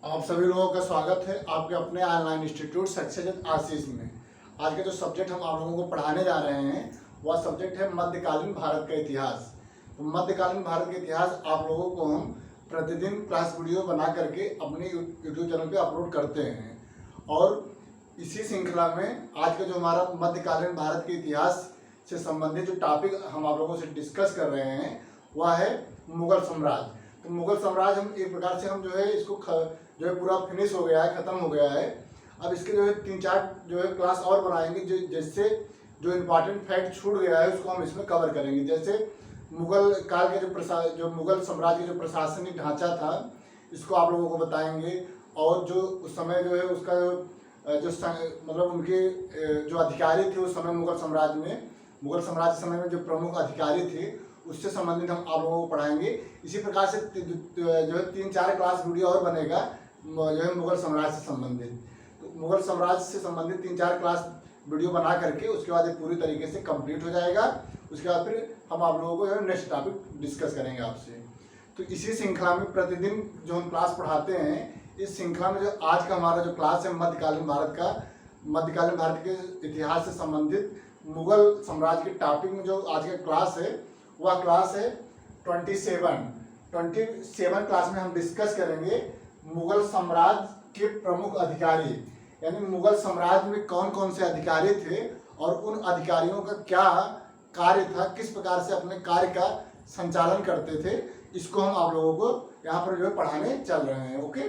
आप सभी लोगों का स्वागत है आपके अपने ऑनलाइन इंस्टीट्यूट सक्सेस आशीष में। आज का जो सब्जेक्ट हम आप लोगों को पढ़ाने जा रहे हैं वह सब्जेक्ट है मध्यकालीन भारत का इतिहास। तो मध्यकालीन भारत का इतिहास आप लोगों को हम प्रतिदिन क्लास वीडियो बना करके अपने यूट्यूब चैनल पे अपलोड करते हैं। और इसी श्रृंखला में आज का जो हमारा मध्यकालीन भारत के इतिहास से संबंधित जो टॉपिक हम आप लोगों से डिस्कस कर रहे हैं वह है मुगल साम्राज्य। तो मुगल साम्राज्य हम एक प्रकार से हम जो है इसको जो है पूरा फिनिश हो गया है, ख़त्म हो गया है। अब इसके जो है 3-4 जो है क्लास और बनाएंगे जिससे जो इम्पोर्टेंट फैक्ट छूट गया है उसको हम इसमें कवर करेंगे। जैसे मुगल काल के जो मुगल साम्राज्य का जो प्रशासनिक ढांचा था इसको आप लोगों को बताएंगे। और जो उस समय जो है उसका जो मतलब उनके जो अधिकारी थे उस समय मुगल साम्राज्य समय में जो प्रमुख अधिकारी थे उससे संबंधित हम आप लोगों को पढ़ाएंगे। इसी प्रकार से जो है 3-4 क्लास वीडियो और बनेगा जो है मुगल साम्राज्य से संबंधित। तो मुगल साम्राज्य से संबंधित 3-4 क्लास वीडियो बना करके उसके बाद ये पूरी तरीके से कंप्लीट हो जाएगा। उसके बाद फिर हम आप लोगों को नेक्स्ट टॉपिक डिस्कस करेंगे आपसे। तो इसी श्रृंखला में प्रतिदिन जो हम क्लास पढ़ाते हैं, इस श्रृंखला में जो आज का हमारा जो क्लास है मध्यकालीन भारत के इतिहास से संबंधित मुगल साम्राज्य के टॉपिक में जो आज का क्लास है वह क्लास है 27 क्लास में हम डिस्कस करेंगे मुगल साम्राज्य के प्रमुख अधिकारी, यानी मुगल साम्राज्य में कौन कौन से अधिकारी थे और उन अधिकारियों का क्या कार्य था, किस प्रकार से अपने कार्य का संचालन करते थे। इसको हम आप लोगों को यहाँ पर जो है पढ़ाने चल रहे हैं। ओके,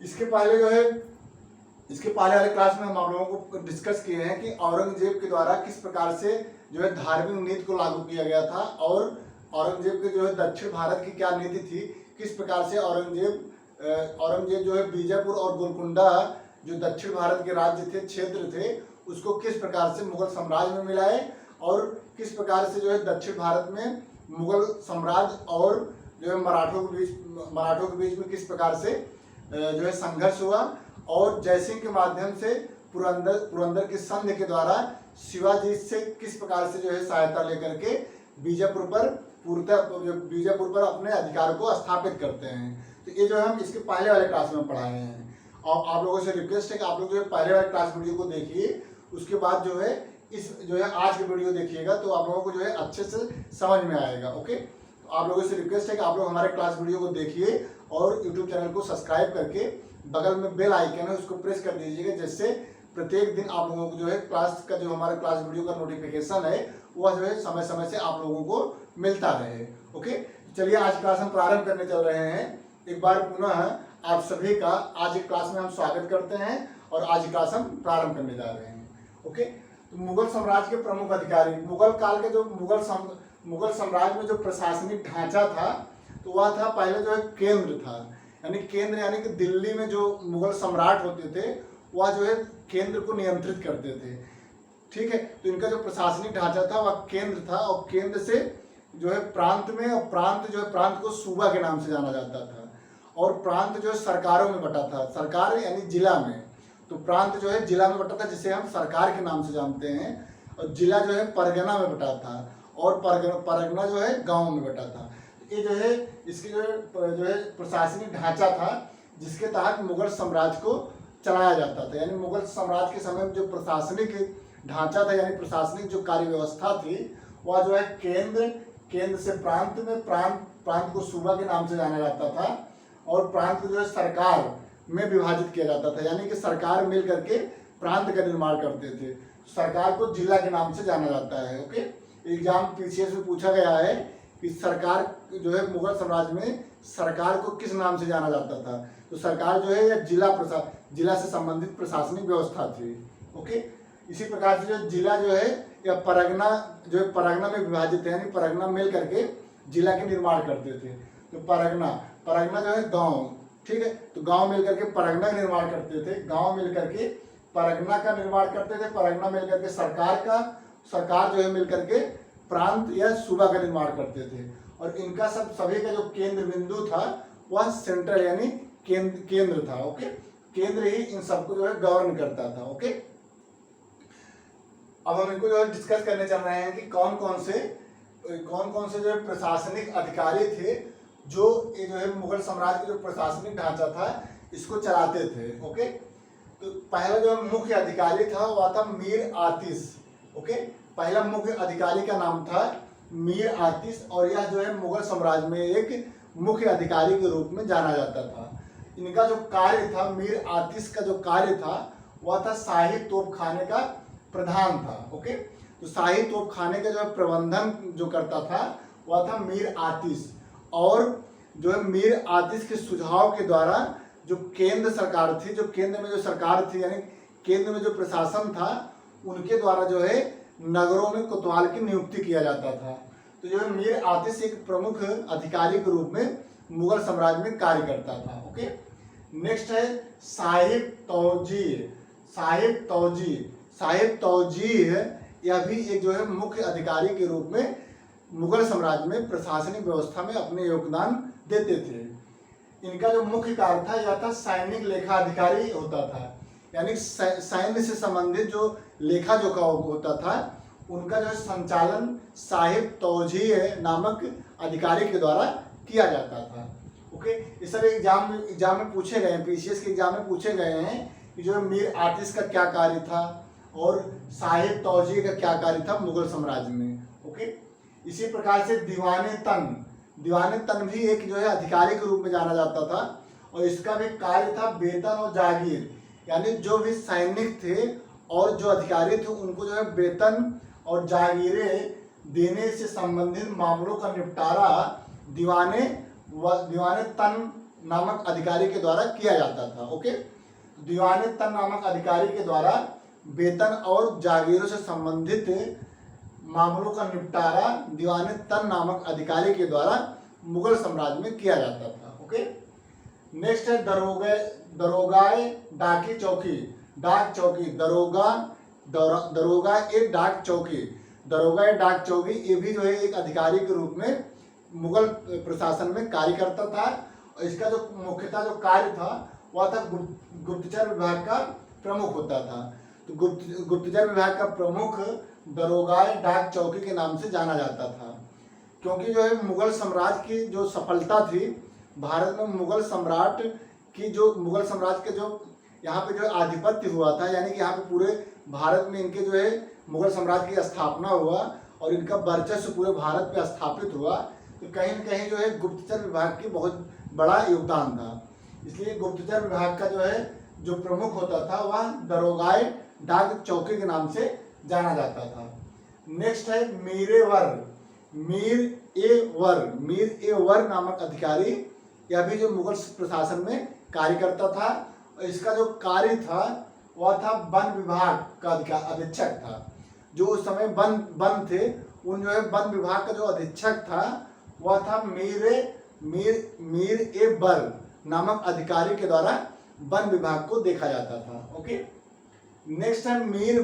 इसके पहले वाले क्लास में हम आप लोगों को डिस्कस किए हैं कि औरंगजेब के द्वारा किस प्रकार से जो है धार्मिक नीति को लागू किया गया था और औरंगजेब के जो है दक्षिण भारत की क्या नीति थी, किस प्रकार से औरंगजेब जो है बीजापुर और गोलकुंडा जो दक्षिण भारत के राज्य थे, क्षेत्र थे, उसको किस प्रकार से मुगल साम्राज्य में मिलाए और किस प्रकार से जो है दक्षिण भारत में मुगल साम्राज्य और जो है मराठों के बीच में किस प्रकार से जो है संघर्ष हुआ और जयसिंह के माध्यम से पुरंदर के संधि के द्वारा शिवाजी से किस प्रकार से जो है सहायता लेकर के बीजापुर पर अपने अधिकार को स्थापित करते हैं। तो ये जो है हम इसके पहले वाले क्लास में पढ़ाए हैं। और आप लोगों से रिक्वेस्ट है कि आप लोग जो है पहले वाले क्लास वीडियो को देखिए, उसके बाद जो है आज की वीडियो देखिएगा तो आप लोगों को जो है अच्छे से समझ में आएगा। ओके, तो आप लोगों से रिक्वेस्ट है कि आप लोग हमारे क्लास वीडियो को देखिए और यूट्यूब चैनल को सब्सक्राइब करके बगल में बेल आइकन है उसको प्रेस कर दीजिएगा, जिससे प्रत्येक दिन आप लोगों को जो है क्लास का जो हमारा क्लास वीडियो का नोटिफिकेशन है वह जो है समय समय से आप लोगों को मिलता रहे। ओके, चलिए आज क्लास हम प्रारंभ करने चल रहे हैं। एक बार पुनः आप सभी का आज की क्लास में हम स्वागत करते हैं और आज की क्लास हम प्रारंभ करने जा रहे हैं। ओके, तो मुगल साम्राज्य के प्रमुख अधिकारी, मुगल काल के जो मुगल साम्राज्य में जो प्रशासनिक ढांचा था तो वह था पहले जो है केंद्र था, यानी कि दिल्ली में जो मुगल सम्राट होते थे वह जो है केंद्र को नियंत्रित करते थे। ठीक है, तो इनका जो प्रशासनिक ढांचा था वह केंद्र था और केंद्र से जो है प्रांत में, और प्रांत को सूबा के नाम से जाना जाता था और प्रांत जो है सरकारों में बटा था, सरकार यानी जिला में। तो प्रांत जो है जिला में बटा था जिसे हम सरकार के नाम से जानते हैं, और जिला जो है परगना में बटा था और परगना जो है गाँव में बटा था। ये जो है इसकी जो है प्रशासनिक ढांचा था जिसके तहत मुगल साम्राज्य को चलाया जाता था। यानी मुगल साम्राज्य के समय में जो प्रशासनिक ढांचा था यानी प्रशासनिक जो कार्य व्यवस्था थी वह जो है केंद्र से प्रांत में, प्रांत को सूबा के नाम से जाना जाता था और प्रांत को जो है सरकार में विभाजित किया जाता था, यानी कि सरकार मिल करके प्रांत का निर्माण करते थे। सरकार को जिला के नाम से जाना जाता है। ओके, एग्जाम पीसीएस में पूछा गया है कि सरकार जो है मुगल साम्राज्य में सरकार को किस नाम से जाना जाता था, तो सरकार जो है या जिला से संबंधित प्रशासनिक व्यवस्था थी। ओके, इसी प्रकार से जो जिला जो है या परगना जो है परगना में विभाजित है, यानी परगना मिल करके जिला के निर्माण करते थे। तो परगना जो है गांव, ठीक है, तो गांव मिल करके परगना का निर्माण करते थे, गांव मिल करके परगना का निर्माण करते थे, परगना मिल करके सरकार जो है मिल करके प्रांत या सूबा का निर्माण करते थे। और इनका सभी का जो केंद्र बिंदु था वह सेंट्रल यानी केंद्र था। ओके, केंद्र ही इन सबको जो है गवर्न करता था। ओके, अब हम इनको जो है डिस्कस करने चल रहे हैं कि कौन कौन से जो प्रशासनिक अधिकारी थे जो ये जो है मुगल साम्राज्य का जो प्रशासनिक ढांचा था इसको चलाते थे। ओके, तो पहला जो मुख्य अधिकारी था वह था मीर आतिश। ओके, पहला मुख्य अधिकारी का नाम था मीर आतिश और यह जो है मुगल साम्राज्य में एक मुख्य अधिकारी के रूप में जाना जाता था। इनका जो कार्य था, मीर आतिश का जो कार्य था वह था शाही तोपखाने का प्रधान था। ओके, तो शाही तोपखाने का जो है प्रबंधन जो करता था वह था मीर आतिश। और जो है मीर आतिश के सुझाव के द्वारा जो केंद्र सरकार थी, जो केंद्र में जो सरकार थी यानी केंद्र में जो प्रशासन था, उनके द्वारा जो है नगरों में कोतवाल की नियुक्ति किया जाता था। तो जो है मीर आतिश एक प्रमुख अधिकारी के रूप में मुगल साम्राज्य में कार्य करता था। ओके, नेक्स्ट है साहिब तौजीह। साहिब तौजीह, साहिब तौजीह यह भी एक जो है मुख्य अधिकारी के रूप में मुगल साम्राज्य में प्रशासनिक व्यवस्था में अपने योगदान देते थे। इनका जो मुख्य कार्य था यह था सैनिक लेखा अधिकारी होता था, यानी सैन्य से संबंधित जो लेखा जोखा होता था उनका जो संचालन साहिब तौजीह नामक अधिकारी के द्वारा किया जाता था। ओके, इस तरह एग्जाम में पूछे गए हैं, पीसीएस के एग्जाम में पूछे गए हैं कि जो मीर आतिश का क्या कार्य था और साहिब तौजीह का क्या कार्य था मुगल साम्राज्य में। ओके, इसी प्रकार से दीवाने तन भी एक जो है अधिकारी के रूप में जाना जाता था और इसका भी कार्य था वेतन और जागीर, यानी जो भी सैनिक थे और जो अधिकारी थे उनको जो है वेतन और जागीरें देने से संबंधित मामलों का निपटारा दीवाने तन नामक अधिकारी के द्वारा किया जाता था। ओके, दीवाने तन नामक अधिकारी के द्वारा वेतन और जागीरों से संबंधित मामलों का निपटारा दीवाने तन नामक अधिकारी के द्वारा मुगल साम्राज्य में किया जाता था। ओके, नेक्स्ट है दरोगाए डाकी चौकी। डाक चौकी, दरोगा एक डाक चौकी, दरोगा एक डाक चौकी ये भी जो है एक अधिकारी के रूप में मुगल प्रशासन में कार्य करता था और इसका जो मुख्यतः जो कार्य था वह था गुप्तचर विभाग का प्रमुख होता था। तो गुप्तचर विभाग का प्रमुख दरोगाए डाक चौकी के नाम से जाना जाता था, क्योंकि जो है मुगल साम्राज्य की जो सफलता थी भारत में, मुगल साम्राज्य के जो यहाँ पे जो आधिपत्य हुआ था, यानी कि यहाँ पे पूरे भारत में इनके जो है मुगल साम्राज्य की स्थापना हुआ और इनका वर्चस्व पूरे भारत पे स्थापित हुआ, तो कहीं न कहीं जो है गुप्तचर विभाग की बहुत बड़ा योगदान था। इसलिए गुप्तचर विभाग का जो है जो प्रमुख होता था वह दरोगाए डाक चौकी के नाम से जाना जाता था। नेक्स्ट है मीर ए वर नामक अधिकारी, यह भी जो मुगल प्रशासन में कार्य करता था और इसका जो कार्य था वह था वन विभाग का अधीक्षक था। जो उस समय वन थे उन जो है वन विभाग का जो अधीक्षक था वह था मीर ए वर नामक अधिकारी के द्वारा वन विभाग को देखा जाता था। ओके, नेक्स्ट है मीर ए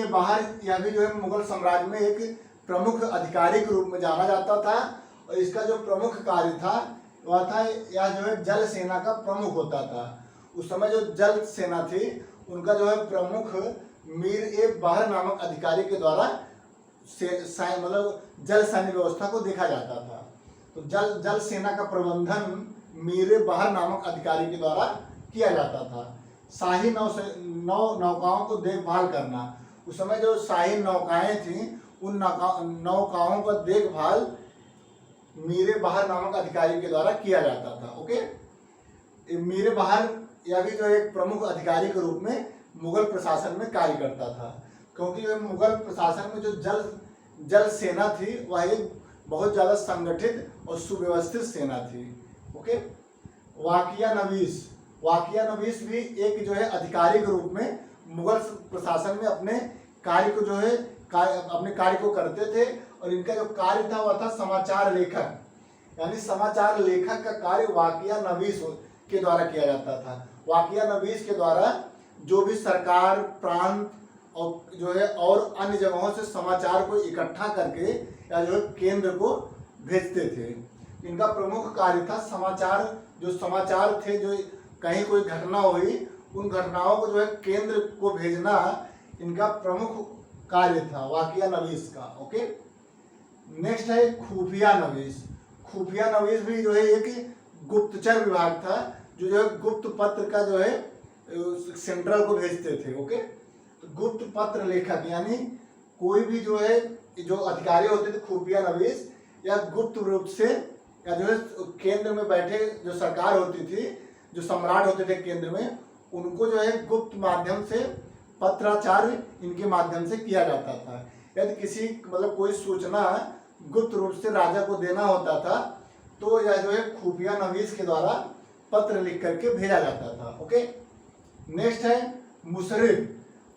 बहार, यह भी जो है मुगल साम्राज्य में एक प्रमुख अधिकारी के रूप में जाना जाता था और इसका जो प्रमुख कार्य था वह था यह जो है जल सेना का प्रमुख होता था। उस समय जो जल सेना थी उनका जो है प्रमुख मीर ए बहार नामक अधिकारी के द्वारा मतलब जल सैन्य व्यवस्था को देखा जाता था। तो जल सेना का प्रबंधन मीर ए बहार नामक अधिकारी के द्वारा किया जाता था। शाही नौकाओं को देखभाल करना, उस समय जो शाही नौकाएं थी उन नौकाओं का देखभाल मीर ए बहार नामक अधिकारी के द्वारा किया जाता था। ओके, मीर ए बहार यह भी जो एक प्रमुख अधिकारी के रूप में मुगल प्रशासन में कार्य करता था, क्योंकि मुगल प्रशासन में जो जल सेना थी वह एक बहुत ज़्यादा संगठित और सुव्यवस्थित सेना थी। ओके, वाकिया नवीस भी एक जो है अधिकारी के रूप में मुगल प्रशासन में अपने कार्य को करते थे और इनका जो कार्य था वह था समाचार लेखक, यानी समाचार लेखक का कार्य वाकिया नवीस के द्वारा किया जाता था। वाकिया नवीस के द्वारा जो भी सरकार, प्रांत और जो है और अन्य जगहों से समाचार को इकट्ठा करके या जो है केंद्र को भेजते थे। इनका प्रमुख कार्य था समाचार थे, जो कहीं कोई घटना हुई उन घटनाओं को जो है केंद्र को भेजना इनका प्रमुख कार्य था वाकिया नवीस का। ओके, नेक्स्ट है खुफिया नवीस। खुफिया नवीस भी जो है एक गुप्तचर विभाग था, जो है गुप्त पत्र का जो है सेंट्रल को भेजते थे। ओके, तो गुप्त पत्र लेखक यानी कोई भी जो है जो अधिकारी होते थे खुफिया नवीस, या गुप्त रूप से, या जो है केंद्र में बैठे जो सरकार होती थी, जो सम्राट होते थे केंद्र में, उनको जो है गुप्त माध्यम से पत्राचार इनके माध्यम से किया जाता था। यदि किसी मतलब कोई सूचना गुप्त रूप से राजा को देना होता था तो यह जो है खुफिया नवीस के द्वारा पत्र लिख करके भेजा जाता था। ओके, नेक्स्ट है मुशर्रिफ।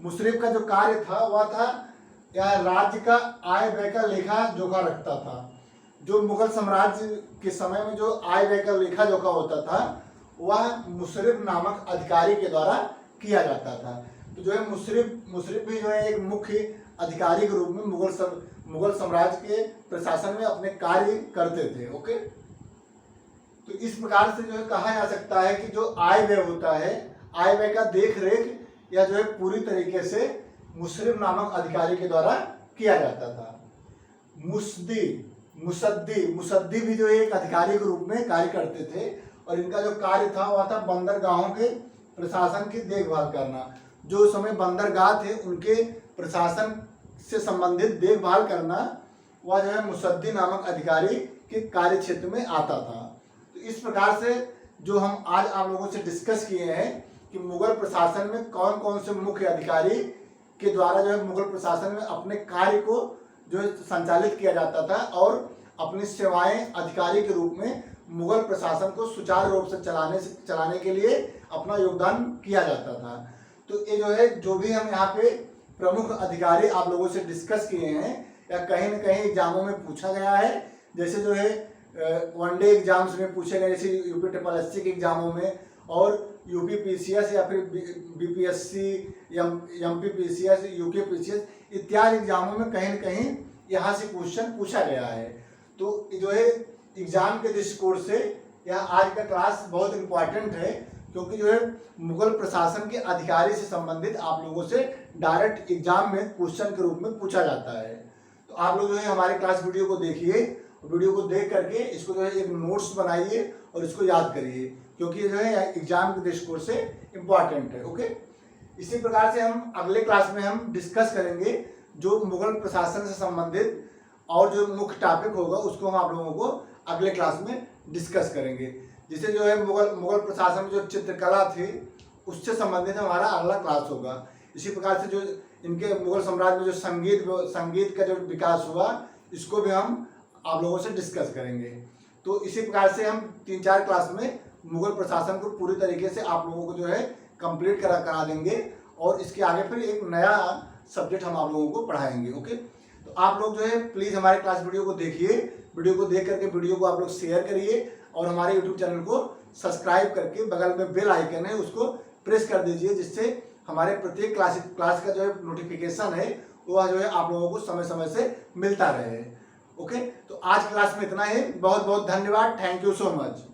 मुशर्रिफ का जो कार्य था वह था यह राज्य का आय व्यय का लेखा जोखा रखता था। जो मुगल साम्राज्य के समय में जो आय व्यय का लेखा जोखा होता था वह मुशर्रिफ नामक अधिकारी के द्वारा किया जाता था। तो जो है मुशर्रिफ भी जो है एक मुख्य अधिकारी के रूप में मुगल साम्राज्य के प्रशासन में अपने कार्य करते थे। ओके, तो इस प्रकार से जो है कहा जा सकता है कि जो आय व्यय होता है, आय व्यय का देख रेख या जो है पूरी तरीके से मुशर्रिफ नामक अधिकारी के द्वारा किया जाता था। मुसद्दी भी जो एक अधिकारी के रूप में कार्य करते थे और इनका जो कार्य था वह था बंदरगाहों के प्रशासन की देखभाल करना। जो उस समय बंदरगाह थे उनके प्रशासन से संबंधित देखभाल करना, वह जो है मुसद्दी नामक अधिकारी के कार्य क्षेत्र में आता था। तो इस प्रकार से जो हम आज आप लोगों से डिस्कस किए हैं कि मुगल प्रशासन में कौन कौन से मुख्य अधिकारी के द्वारा जो है मुगल प्रशासन में अपने कार्य को जो है संचालित किया जाता था और अपनी सेवाएं अधिकारी के रूप में मुगल प्रशासन को सुचारू रूप से चलाने के लिए अपना योगदान किया जाता था। तो ये जो है जो भी हम यहाँ पे प्रमुख अधिकारी आप लोगों से डिस्कस किए हैं या कहीं न कहीं एग्जामों में पूछा गया है, जैसे जो है वनडे एग्जाम्स में पूछे गए, जैसे यूपी SSC के एग्जामों में और यूपी PCS या फिर BPSC, MP PCS, UK PCS इत्यादि एग्जामों में कहीं न कहीं यहाँ से क्वेश्चन पूछा गया है। तो जो है एग्जाम के दृष्टिकोण से यह आज का क्लास बहुत इम्पॉर्टेंट है, क्योंकि जो है मुगल प्रशासन के अधिकारी से संबंधित आप लोगों से डायरेक्ट एग्जाम में क्वेश्चन के रूप में पूछा जाता है। तो आप लोग जो है हमारे क्लास वीडियो को देखिए, वीडियो को देख करके इसको जो है एक नोट्स बनाइए और इसको याद करिए, क्योंकि ये जो है एग्जाम के दृष्टिकोण से इम्पॉर्टेंट है। ओके, इसी प्रकार से हम अगले क्लास में हम डिस्कस करेंगे जो मुगल प्रशासन से संबंधित और जो मुख्य टॉपिक होगा उसको हम आप लोगों को अगले क्लास में डिस्कस करेंगे। जिसे जो है मुगल प्रशासन में जो चित्रकला थी उससे संबंधित हमारा अगला क्लास होगा। इसी प्रकार से जो इनके मुगल साम्राज्य में जो संगीत का जो विकास हुआ इसको भी हम आप लोगों से डिस्कस करेंगे। तो इसी प्रकार से हम 3-4 क्लास में मुगल प्रशासन को पूरी तरीके से आप लोगों को जो है कंप्लीट करा देंगे और इसके आगे फिर एक नया सब्जेक्ट हम आप लोगों को पढ़ाएंगे। ओके, तो आप लोग जो है प्लीज़ हमारे क्लास वीडियो को देखिए, वीडियो को देख करके वीडियो को आप लोग शेयर करिए और हमारे यूट्यूब चैनल को सब्सक्राइब करके बगल में बेल आइकन है उसको प्रेस कर दीजिए, जिससे हमारे प्रत्येक क्लास का जो है नोटिफिकेशन है वह जो है आप लोगों को समय समय से मिलता रहे। ओके, तो आज क्लास में इतना ही। बहुत बहुत धन्यवाद। Thank you so much.